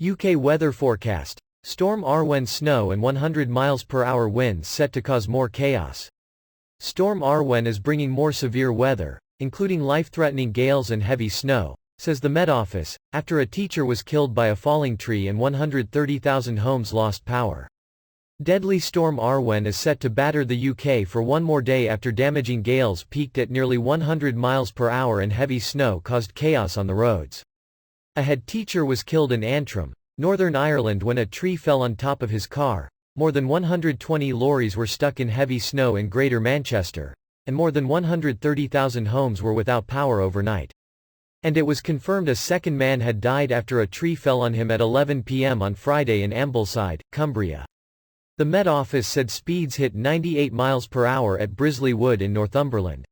UK weather forecast. Storm Arwen snow and 100 mph winds set to cause more chaos. Storm Arwen is bringing more severe weather, including life-threatening gales and heavy snow, says the Met Office, after a teacher was killed by a falling tree and 130,000 homes lost power. Deadly Storm Arwen is set to batter the UK for one more day after damaging gales peaked at nearly 100 mph and heavy snow caused chaos on the roads. A head teacher was killed in Antrim, Northern Ireland when a tree fell on top of his car. More than 120 lorries were stuck in heavy snow in Greater Manchester, and more than 130,000 homes were without power overnight. And it was confirmed a second man had died after a tree fell on him at 11 p.m. on Friday in Ambleside, Cumbria. The Met Office said speeds hit 98 mph at Brisley Wood in Northumberland.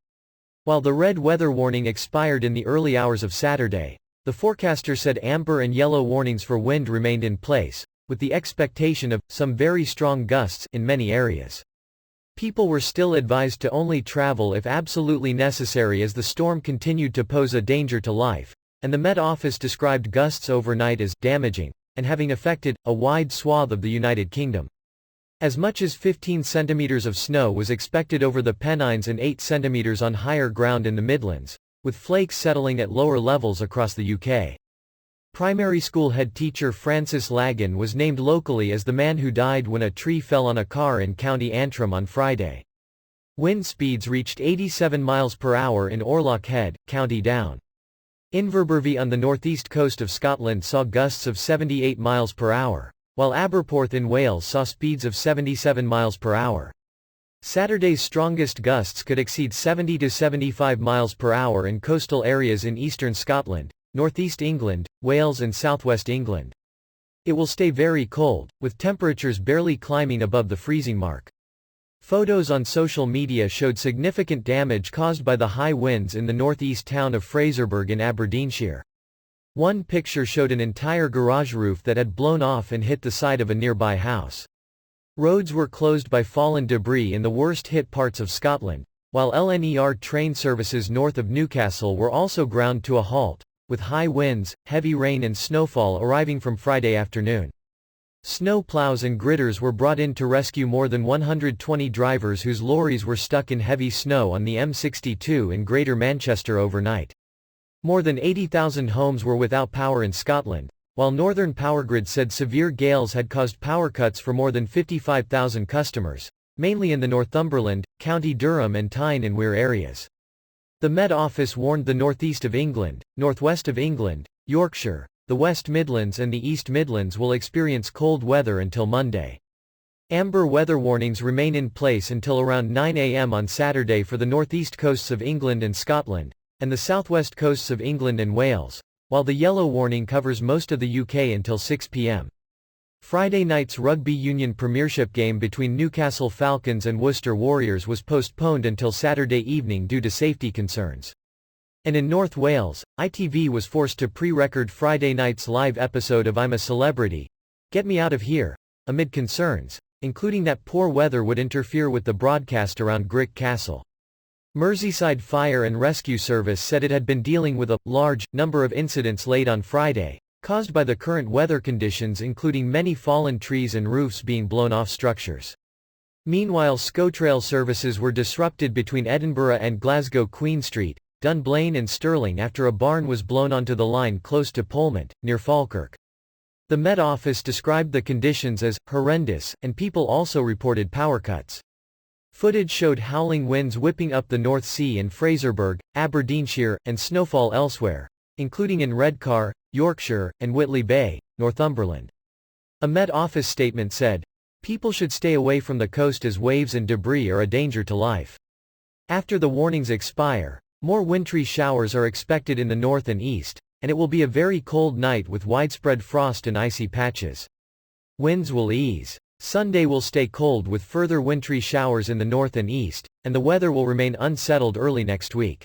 While the red weather warning expired in the early hours of Saturday, the forecaster said amber and yellow warnings for wind remained in place, with the expectation of some very strong gusts in many areas. People were still advised to only travel if absolutely necessary as the storm continued to pose a danger to life, and the Met Office described gusts overnight as damaging and having affected a wide swath of the United Kingdom. As much as 15 centimeters of snow was expected over the Pennines and 8 centimeters on higher ground in the Midlands, with flakes settling at lower levels across the UK. Primary school head teacher Francis Lagan was named locally as the man who died when a tree fell on a car in County Antrim on Friday. Wind speeds reached 87 mph in Orlock Head, County Down. Inverbervie on the northeast coast of Scotland saw gusts of 78 mph, while Aberporth in Wales saw speeds of 77 mph. Saturday's strongest gusts could exceed 70 to 75 mph in coastal areas in eastern Scotland, northeast England, Wales and southwest England. It will stay very cold, with temperatures barely climbing above the freezing mark. Photos on social media showed significant damage caused by the high winds in the northeast town of Fraserburgh in Aberdeenshire. One picture showed an entire garage roof that had blown off and hit the side of a nearby house. Roads were closed by fallen debris in the worst-hit parts of Scotland, while LNER train services north of Newcastle were also ground to a halt, with high winds, heavy rain and snowfall arriving from Friday afternoon. Snow plows and gritters were brought in to rescue more than 120 drivers whose lorries were stuck in heavy snow on the M62 in Greater Manchester overnight. More than 80,000 homes were without power in Scotland, while Northern Powergrid said severe gales had caused power cuts for more than 55,000 customers, mainly in the Northumberland, County Durham and Tyne and Wear areas. The Met Office warned the northeast of England, northwest of England, Yorkshire, the West Midlands and the East Midlands will experience cold weather until Monday. Amber weather warnings remain in place until around 9 a.m. on Saturday for the northeast coasts of England and Scotland, and the southwest coasts of England and Wales, while the yellow warning covers most of the UK until 6 p.m. Friday night's Rugby Union Premiership game between Newcastle Falcons and Worcester Warriors was postponed until Saturday evening due to safety concerns. And in North Wales, ITV was forced to pre-record Friday night's live episode of I'm a Celebrity, Get Me Out of Here, amid concerns, including that poor weather would interfere with the broadcast around Grick Castle. Merseyside Fire and Rescue Service said it had been dealing with a large number of incidents late on Friday, caused by the current weather conditions including many fallen trees and roofs being blown off structures. Meanwhile, ScoTrail services were disrupted between Edinburgh and Glasgow Queen Street, Dunblane and Stirling after a barn was blown onto the line close to Polmont, near Falkirk. The Met Office described the conditions as horrendous, and people also reported power cuts. Footage showed howling winds whipping up the North Sea in Fraserburgh, Aberdeenshire, and snowfall elsewhere, including in Redcar, Yorkshire, and Whitley Bay, Northumberland. A Met Office statement said, "People should stay away from the coast as waves and debris are a danger to life." After the warnings expire, more wintry showers are expected in the north and east, and it will be a very cold night with widespread frost and icy patches. Winds will ease. Sunday will stay cold with further wintry showers in the north and east, and the weather will remain unsettled early next week.